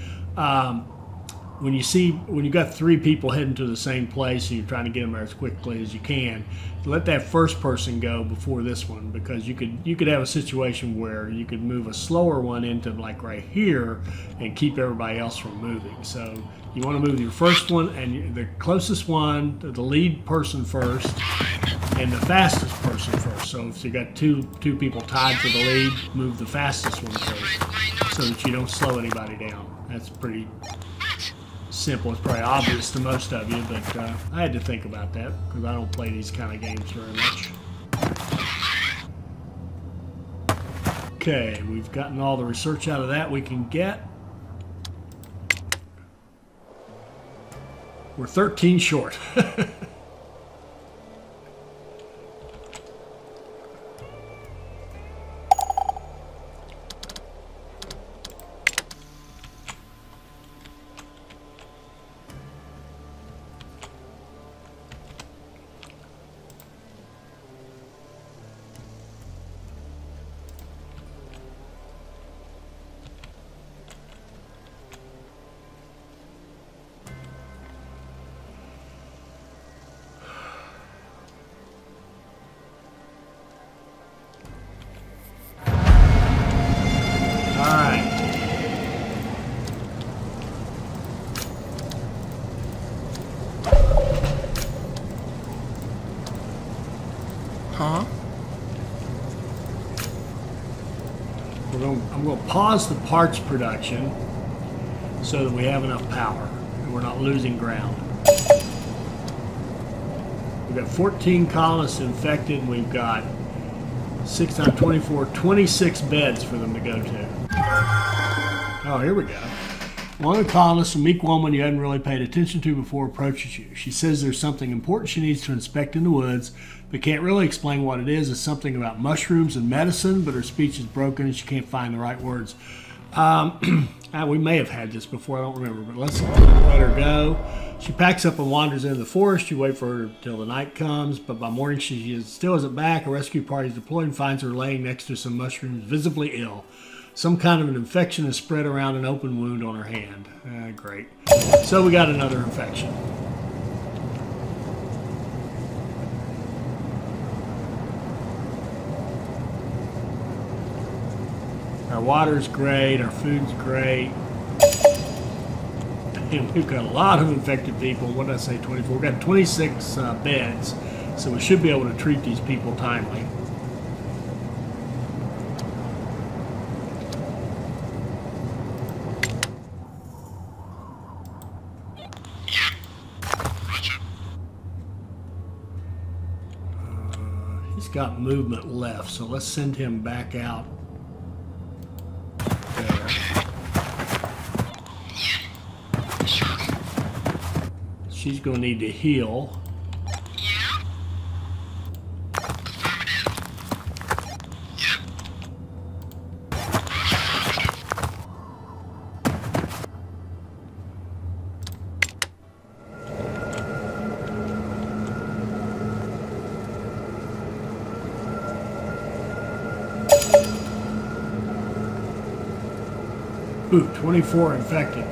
When you got three people heading to the same place and you're trying to get them there as quickly as you can, let that first person go before this one, because you could have a situation where you could move a slower one into like right here and keep everybody else from moving. So you want to move your first one and the closest one, the lead person first, and the fastest person first. So if you got two people tied for the lead, move the fastest one first, so that you don't slow anybody down. That's pretty simple. It's probably obvious to most of you, but I had to think about that because I don't play these kind of games very much. Okay, we've gotten all the research out of that we can get. We're 13 short. Huh? I'm going to pause the parts production so that we have enough power and we're not losing ground. We've got 14 colonists infected. We've got 6 times 24, 26 beds for them to go to. Oh, here we go. One of the colonists, a meek woman you hadn't really paid attention to before, approaches you. She says there's something important she needs to inspect in the woods, but can't really explain what it is. It's something about mushrooms and medicine, but her speech is broken and she can't find the right words. We may have had this before, I don't remember, but let's let her go. She packs up and wanders into the forest. You wait for her till the night comes, but by morning she still isn't back. A rescue party is deployed and finds her laying next to some mushrooms, visibly ill. Some kind of an infection is spread around an open wound on her hand. Great. So we got another infection. Our water's great, our food's great. And we've got a lot of infected people. What did I say, 24? We've got 26 beds, so we should be able to treat these people timely. He's got movement left, so let's send him back out there. She's going to need to heal. Ooh, 24 infected.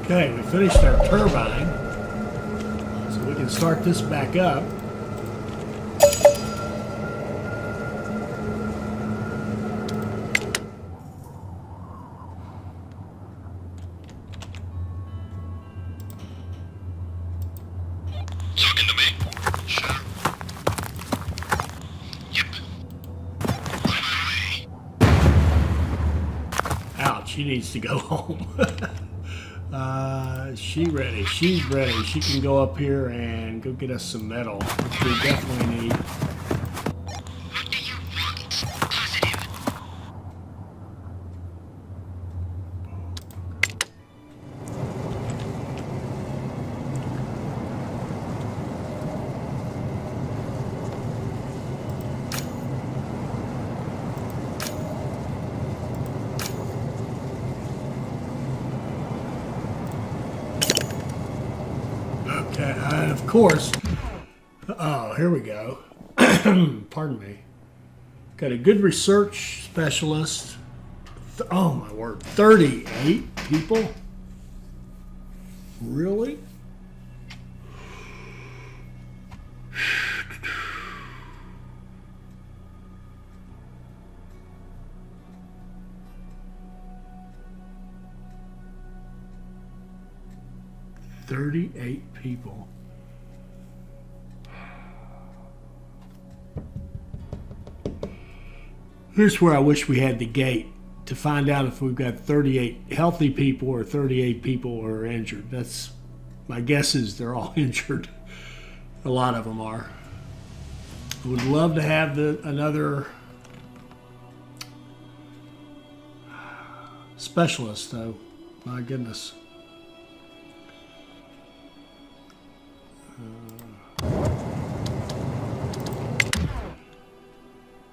Okay, we finished our turbine, so we can start this back up. Talking to me? Sure. Yep. Ouch, she needs to go home. She ready? She's ready. She can go up here and go get us some metal, which we definitely need. What do you want? Positive. Okay, and of course, oh, here we go. Pardon me. Got a good research specialist, Oh my word, 38 people? Really? $38 people. Here's where I wish we had the gate to find out if we've got 38 healthy people or 38 people are injured. That's my guess is they're all injured. A lot of them are. I would love to have another specialist, though. My goodness.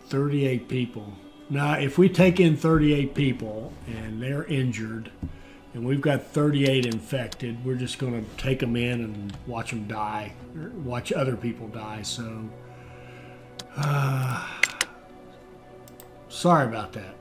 38 people. Now, if we take in 38 people and they're injured, and we've got 38 infected, we're just going to take them in and watch them die, or watch other people die. So, sorry about that.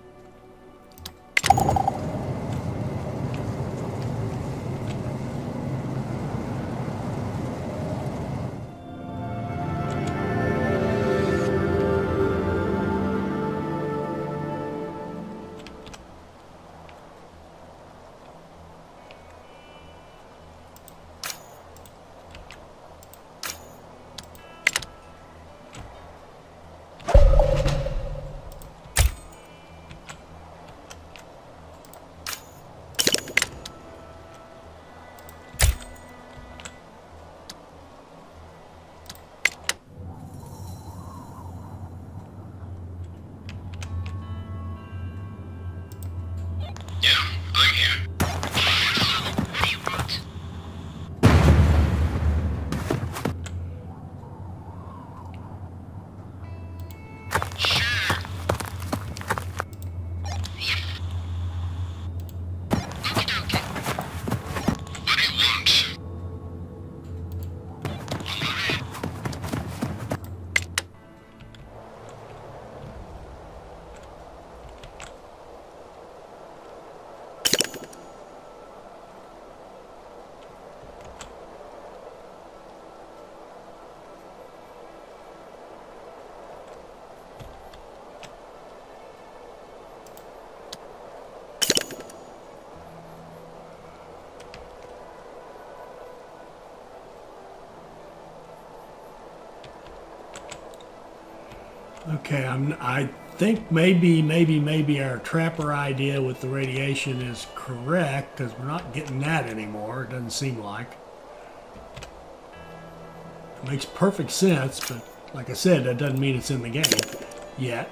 Okay, I think maybe our trapper idea with the radiation is correct, because we're not getting that anymore. It doesn't seem like. It makes perfect sense, but like I said, that doesn't mean it's in the game yet.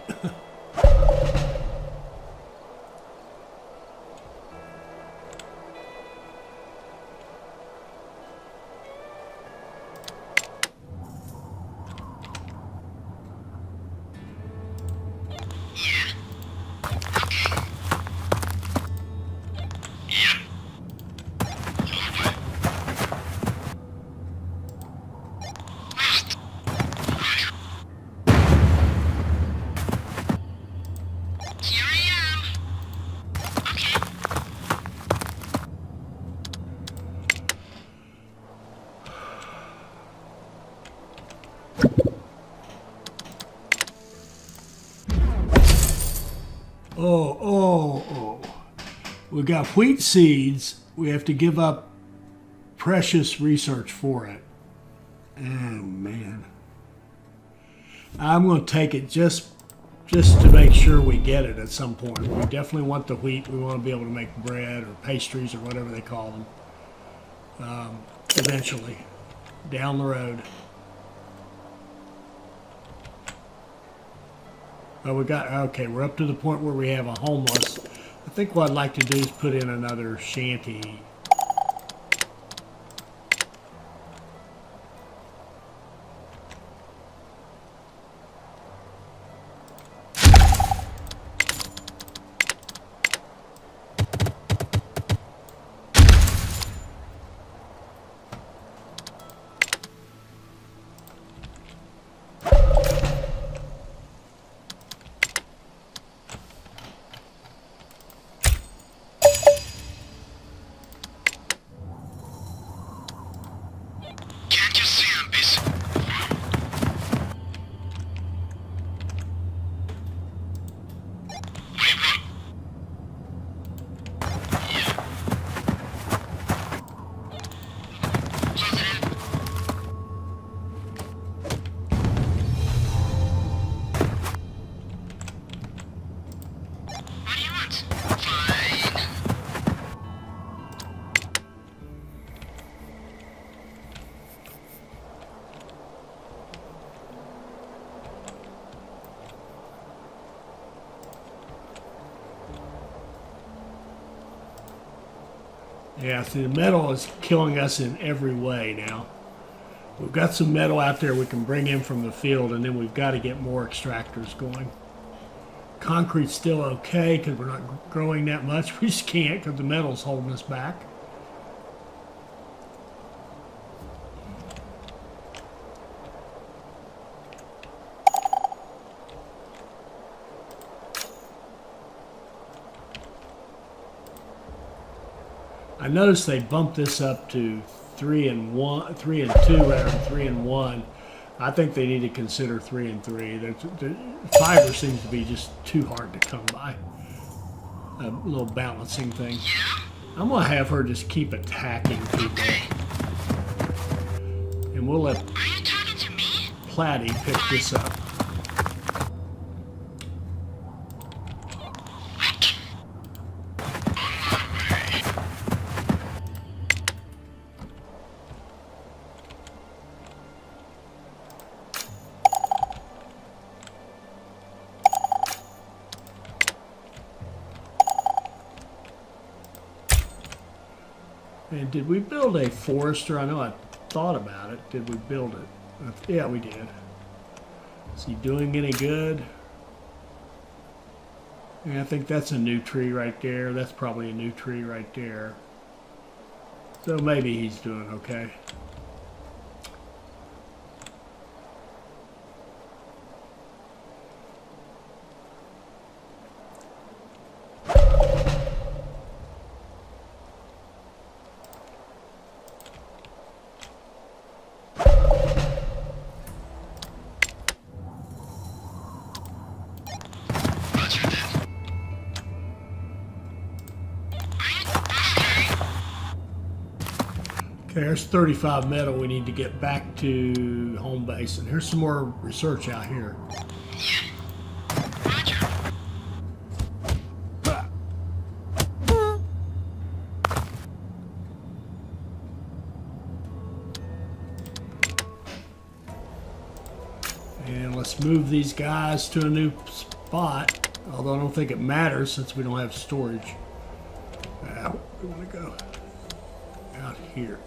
Oh. We got wheat seeds. We have to give up precious research for it. Oh, man. I'm going to take it just to make sure we get it at some point. We definitely want the wheat. We want to be able to make bread or pastries or whatever they call them eventually down the road. But we're up to the point where we have a homeless. I think what I'd like to do is put in another shanty. Yeah, see, the metal is killing us in every way now. We've got some metal out there we can bring in from the field, and then we've got to get more extractors going. Concrete's still okay because we're not growing that much. We just can't because the metal's holding us back. I noticed they bumped this up to 3 and 1, 3 and 2 rather than 3 and 1. I think they need to consider 3 and 3. The fiber seems to be just too hard to come by. A little balancing thing. I'm gonna have her just keep attacking people, and we'll let Platy pick this up. And did we build a forester? I know I thought about it. Did we build it? Yeah, we did. Is he doing any good? Yeah, I think that's a new tree right there. That's probably a new tree right there. So maybe he's doing okay. Okay, there's 35 metal we need to get back to home base. And here's some more research out here. And let's move these guys to a new spot. Although I don't think it matters since we don't have storage. We want to go out here.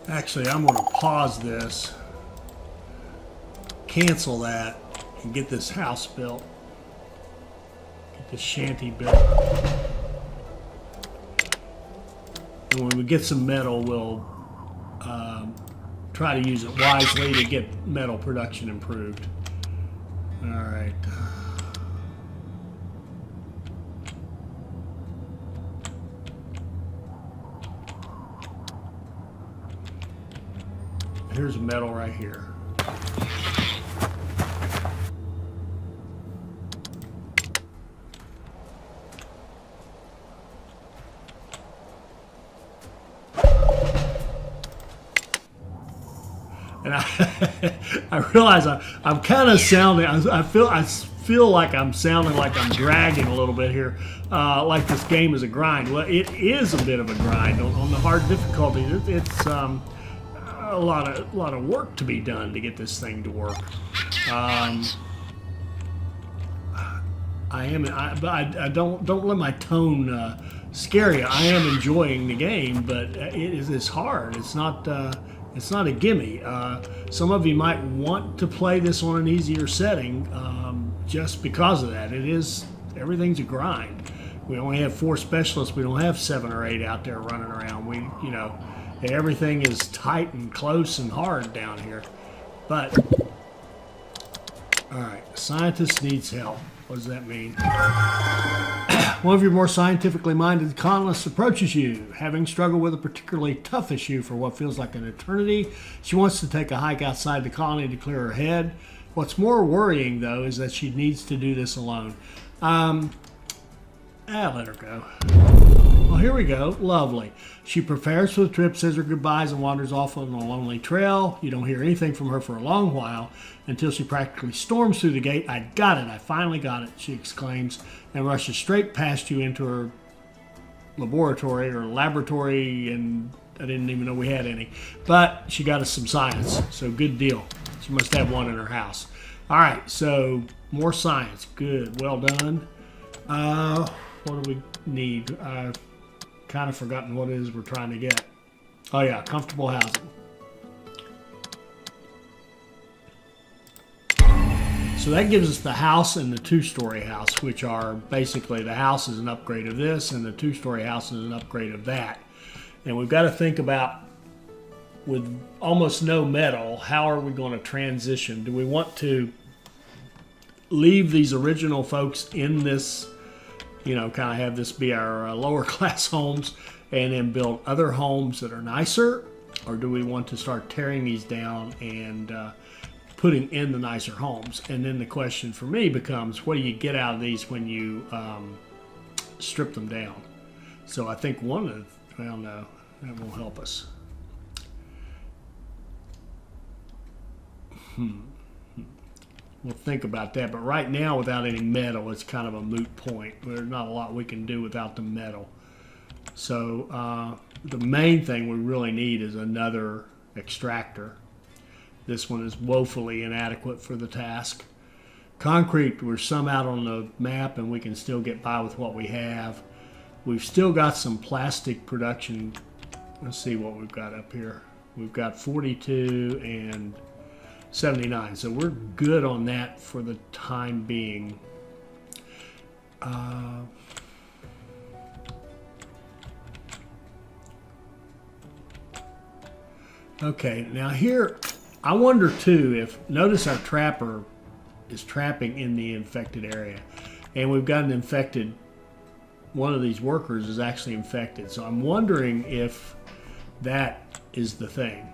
Actually, I'm going to pause this, cancel that, and get this house built. Get this shanty built. And when we get some metal, we'll try to use it wisely to get metal production improved. All right. Here's metal right here. And I realize I'm kind of sounding. I feel like I'm sounding like I'm dragging a little bit here, like this game is a grind. Well, it is a bit of a grind on the hard difficulty. It's a lot of work to be done to get this thing to work. I don't let my tone scare you. I am enjoying the game, but it's hard. It's not a gimme. Some of you might want to play this on an easier setting just because of that. Everything's a grind. We only have 4 specialists. We don't have 7 or 8 out there running around. Everything is tight and close and hard down here. But, all right, scientist needs help. What does that mean? One of your more scientifically minded colonists approaches you, having struggled with a particularly tough issue for what feels like an eternity. She wants to take a hike outside the colony to clear her head. What's more worrying, though, is that she needs to do this alone. Let her go. Well, here we go. Lovely. She prepares for the trip, says her goodbyes, and wanders off on a lonely trail. You don't hear anything from her for a long while until she practically storms through the gate. I got it. I finally got it, she exclaims, and rushes straight past you into her laboratory or laboratory, and I didn't even know we had any. But she got us some science, so good deal. She must have one in her house. All right, so more science. Good, well done. What do we need? I've kind of forgotten what it is we're trying to get. Oh yeah, comfortable housing. So that gives us the house and the two-story house, which are basically the house is an upgrade of this and the two-story house is an upgrade of that. And we've got to think about, with almost no metal, how are we going to transition? Do we want to leave these original folks in this, kind of have this be our lower class homes and then build other homes that are nicer? Or do we want to start tearing these down and putting in the nicer homes? And then the question for me becomes, what do you get out of these when you strip them down? So I think one of, well, no, that won't help us. We'll think about that, but right now without any metal it's kind of a moot point. There's not a lot we can do without the metal. So the main thing we really need is another extractor. This one is woefully inadequate for the task. Concrete, we're some out on the map and we can still get by with what we have. We've still got some plastic production. Let's see what we've got up here. We've got 42 and 79, so we're good on that for the time being. Okay, now here, I wonder too if, notice our trapper is trapping in the infected area, and we've got an infected, one of these workers is actually infected, so I'm wondering if that is the thing.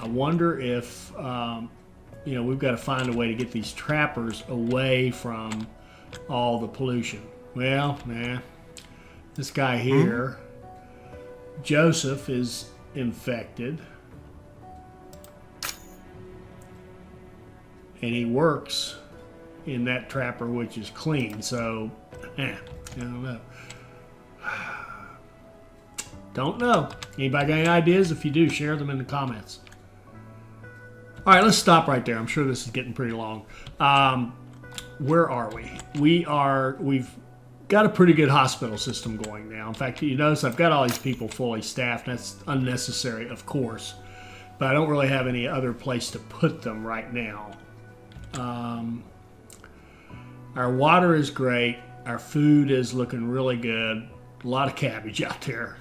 I wonder if, we've got to find a way to get these trappers away from all the pollution. Well, this guy here, Joseph, is infected. And he works in that trapper, which is clean. So, I don't know. Don't know. Anybody got any ideas? If you do, share them in the comments. All right, let's stop right there. I'm sure this is getting pretty long. Where are we? We've got a pretty good hospital system going now. In fact, you notice I've got all these people fully staffed. That's unnecessary, of course, but I don't really have any other place to put them right now. Our water is great. Our food is looking really good. A lot of cabbage out there.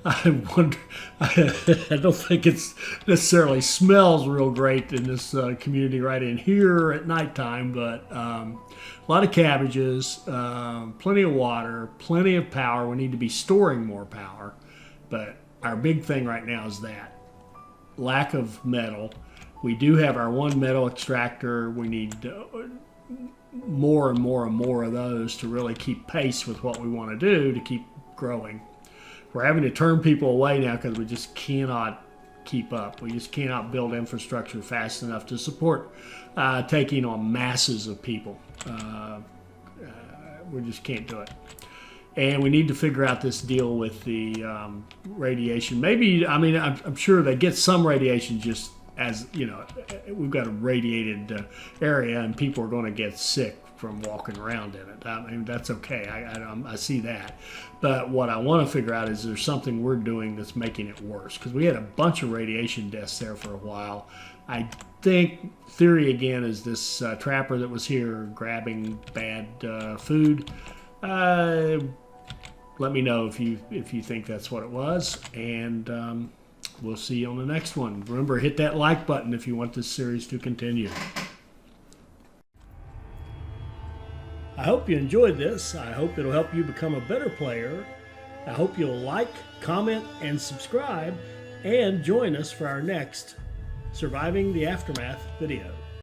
I wonder, I don't think it's necessarily smells real great in this community right in here at nighttime, but a lot of cabbages, plenty of water, plenty of power. We need to be storing more power, but our big thing right now is that lack of metal. We do have our one metal extractor. We need more and more and more of those to really keep pace with what we want to do to keep growing. We're having to turn people away now because we just cannot keep up. We just cannot build infrastructure fast enough to support taking on masses of people. We just can't do it. And we need to figure out this deal with the radiation. Maybe, I'm sure they get some radiation just as, we've got a radiated area and people are going to get sick from walking around in it. That's okay. I see that. But what I want to figure out is there something we're doing that's making it worse? Because we had a bunch of radiation deaths there for a while. I think theory again is this trapper that was here grabbing bad food. Let me know if you think that's what it was, and we'll see you on the next one. Remember, hit that like button if you want this series to continue. I hope you enjoyed this. I hope it'll help you become a better player. I hope you'll like, comment, and subscribe, and join us for our next Surviving the Aftermath videos.